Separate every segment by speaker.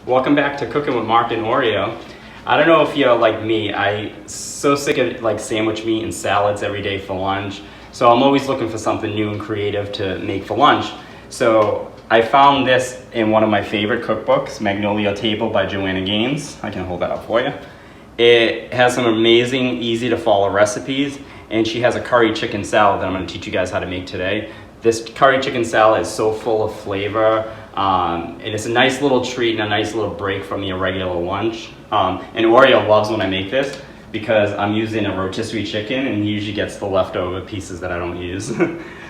Speaker 1: Welcome back to Cooking with Mark and Oreo. I don't know if you're like me, I'm so sick of like sandwich meat and salads every day for lunch. So I'm always looking for something new and creative to make for lunch. So I found this in one of my favorite cookbooks, Magnolia Table by Joanna Gaines. I can hold that up for you. It has some amazing, easy to follow recipes, and she has a curry chicken salad that I'm going to teach you guys how to make today. This curry chicken salad is so full of flavor, and it's a nice little treat and a nice little break from your regular lunch. And Oreo loves when I make this because I'm using a rotisserie chicken, and he usually gets the leftover pieces that I don't use.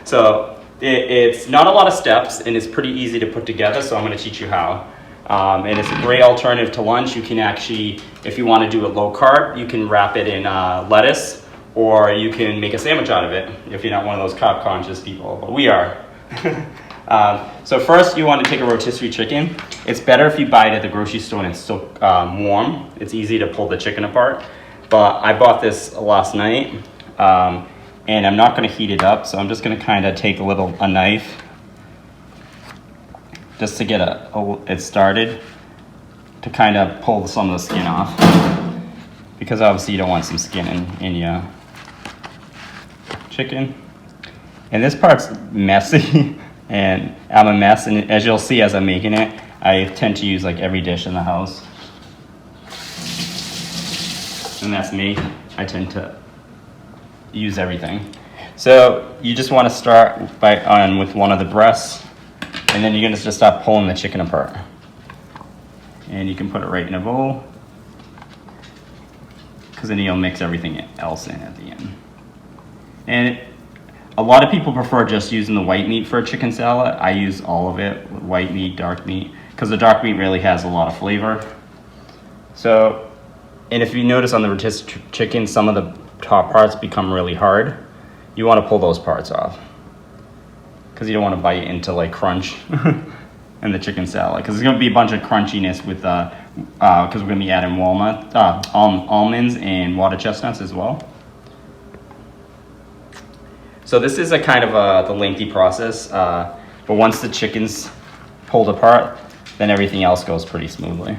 Speaker 1: So it's not a lot of steps, and it's pretty easy to put together, so I'm going to teach you how. And it's a great alternative to lunch. You can actually, if you want to do it low carb, you can wrap it in lettuce, or you can make a sandwich out of it if you're not one of those carb conscious people, but we are. So first you want to take a rotisserie chicken. It's better if you buy it at the grocery store and it's still warm. It's easy to pull the chicken apart, but I bought this last night, and I'm not going to heat it up, so I'm just going to kind of take a knife just to get it started, to kind of pull some of the skin off, because obviously you don't want some skin in your chicken. And this part's messy, and I'm a mess, and as you'll see as I'm making it, I tend to use like every dish in the house. And that's me. I tend to use everything. So you just want to start with one of the breasts, and then you're going to just start pulling the chicken apart. And you can put it right in a bowl, because then you'll mix everything else in at the end. And a lot of people prefer just using the white meat for a chicken salad. I use all of it, white meat, dark meat, because the dark meat really has a lot of flavor. So, and if you notice on the rotisserie chicken, some of the top parts become really hard. You want to pull those parts off, because you don't want to bite into like crunch in the chicken salad, because there's going to be a bunch of crunchiness with because we're going to be adding almonds and water chestnuts as well. So this is a kind of the lengthy process, but once the chicken's pulled apart, then everything else goes pretty smoothly.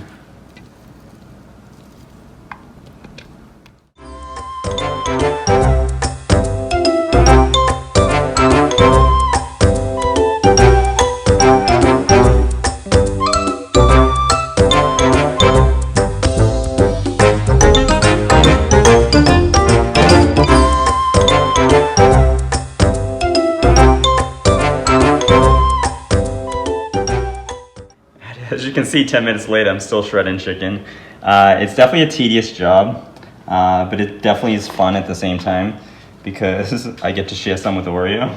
Speaker 1: As you can see, 10 minutes later, I'm still shredding chicken. It's definitely a tedious job, but it definitely is fun at the same time, because I get to share some with Oreo,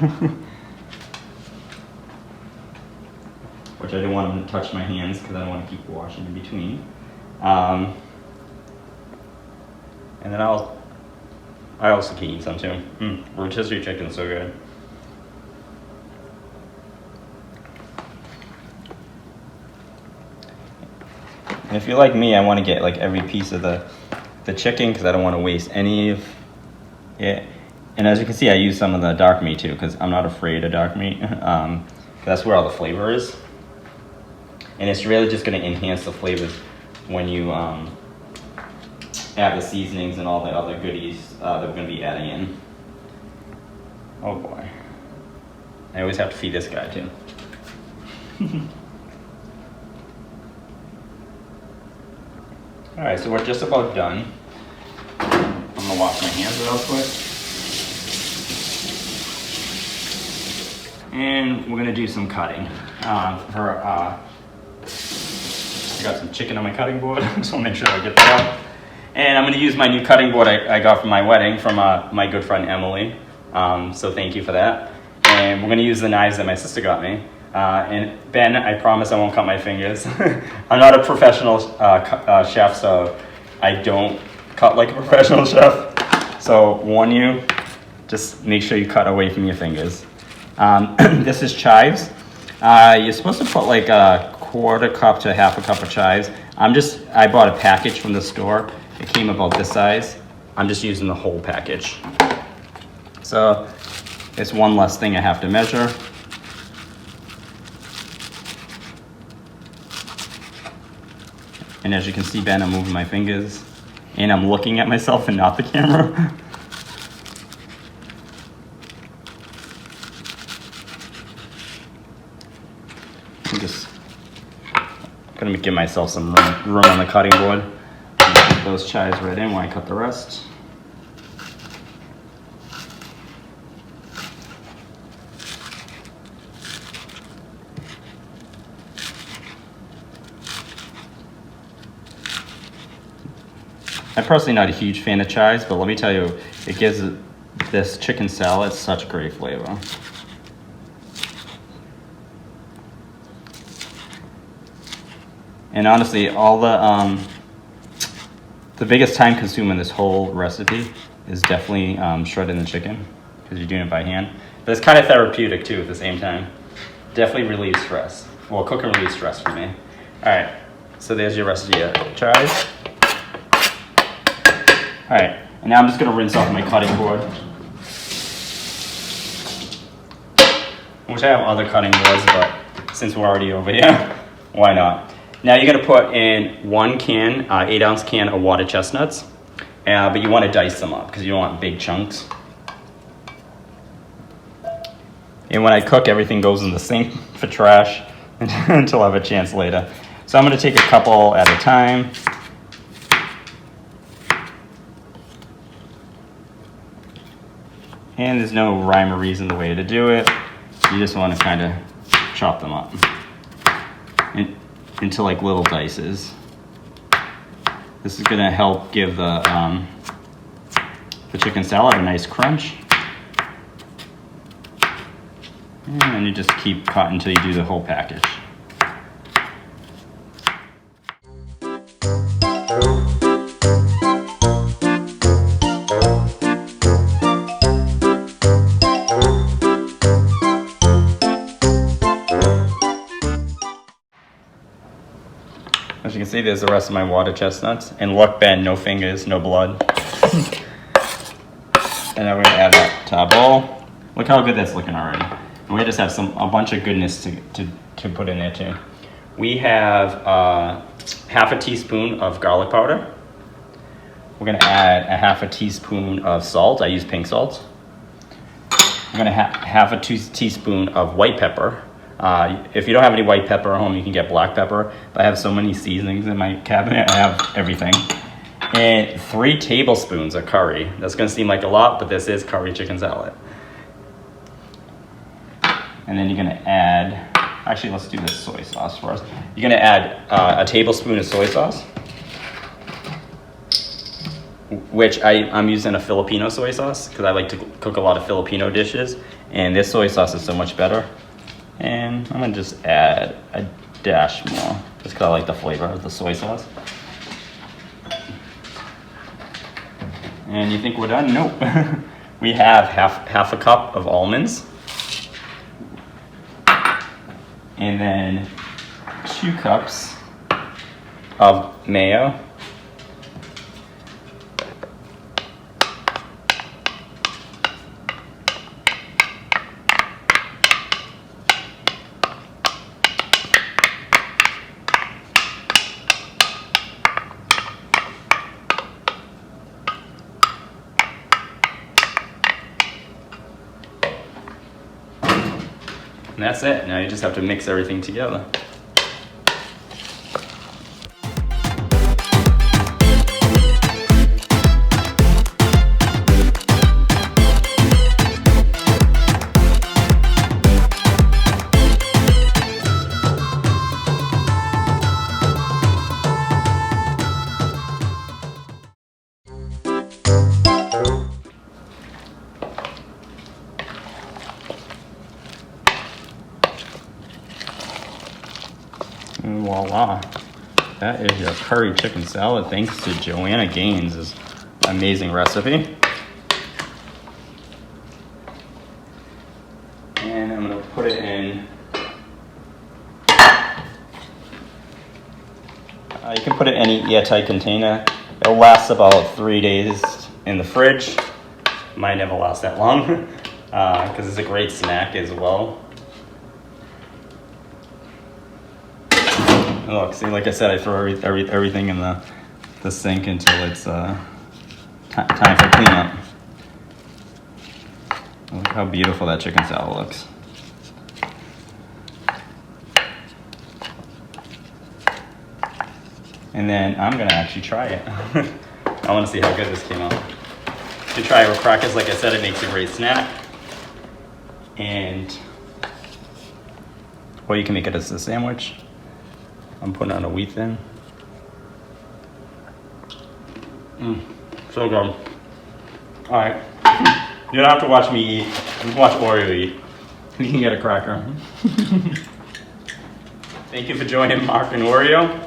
Speaker 1: which I didn't want him to touch my hands because I don't want to keep washing in between. And then I also can eat some too. Rotisserie chicken is so good. And if you're like me, I want to get like every piece of the chicken, because I don't want to waste any of it. And as you can see, I use some of the dark meat too, because I'm not afraid of dark meat. That's where all the flavor is. And it's really just going to enhance the flavors when you add the seasonings and all the other goodies that we're going to be adding in. Oh boy. I always have to feed this guy too. All right, so we're just about done. I'm gonna wash my hands real quick. And we're gonna do some cutting. I got some chicken on my cutting board, so I'll make sure I get that out. And I'm gonna use my new cutting board I got from my wedding from my good friend Emily. So thank you for that. And we're gonna use the knives that my sister got me. And Ben, I promise I won't cut my fingers. I'm not a professional chef, so I don't cut like a professional chef. So warn you, just make sure you cut away from your fingers. This is chives. You're supposed to put like a quarter cup to half a cup of chives. I bought a package from the store. It came about this size. I'm just using the whole package. So it's one less thing I have to measure. And as you can see, Ben, I'm moving my fingers and I'm looking at myself and not the camera. I'm just gonna give myself some room on the cutting board. Put those chives right in while I cut the rest. I'm personally not a huge fan of chives, but let me tell you, it gives this chicken salad such great flavor. And honestly, all the biggest time consumer in this whole recipe is definitely shredding the chicken, because you're doing it by hand. But it's kind of therapeutic too at the same time. Definitely relieves stress. Well, cooking relieves stress for me. All right, so there's your recipe of chives. All right, and now I'm just gonna rinse off my cutting board. Which I have other cutting boards, but since we're already over here, why not? Now you're gonna put in 1 can, 8-ounce can of water chestnuts, but you wanna dice them up because you don't want big chunks. And when I cook, everything goes in the sink for trash until I have a chance later. So I'm gonna take a couple at a time. And there's no rhyme or reason the way to do it. You just want to kind of chop them up into like little dices. This is going to help give the chicken salad a nice crunch. And then you just keep cutting until you do the whole package. As you can see, there's the rest of my water chestnuts. And look, Ben, no fingers, no blood. And then we're gonna add that to our bowl. Look how good that's looking already. And we just have a bunch of goodness to put in there too. We have half a teaspoon of garlic powder. We're gonna add a half a teaspoon of salt. I use pink salt. We're gonna half a teaspoon of white pepper. If you don't have any white pepper at home, you can get black pepper. But I have so many seasonings in my cabinet, I have everything. And 3 tablespoons of curry. That's gonna seem like a lot, but this is curry chicken salad. And then you're gonna add, actually let's do this soy sauce first. You're gonna add a tablespoon of soy sauce, which I'm using a Filipino soy sauce because I like to cook a lot of Filipino dishes. And this soy sauce is so much better. And I'm gonna just add a dash more, just because I like the flavor of the soy sauce. And you think we're done? Nope. We have half a cup of almonds. And then 2 cups of mayo. And that's it. Now you just have to mix everything together. And voila, that is your curry chicken salad thanks to Joanna Gaines' amazing recipe. And I'm gonna put it in, you can put it in any airtight container. It'll last about 3 days in the fridge. Might never last that long because it's a great snack as well. Look, see, like I said, I throw everything in the sink until it's time for cleanup. Look how beautiful that chicken salad looks. And then I'm gonna actually try it. I want to see how good this came out. To try it with crackers, like I said, it makes a great snack. And or you can make it as a sandwich. I'm putting on a wheat thin. So good. All right, you don't have to watch me eat. You can watch Oreo eat. You can get a cracker. Thank you for joining Mark and Oreo.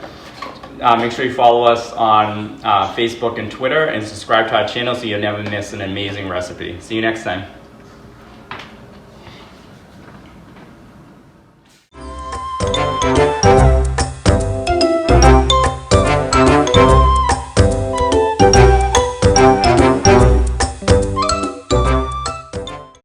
Speaker 1: Make sure you follow us on Facebook and Twitter and subscribe to our channel so you'll never miss an amazing recipe. See you next time.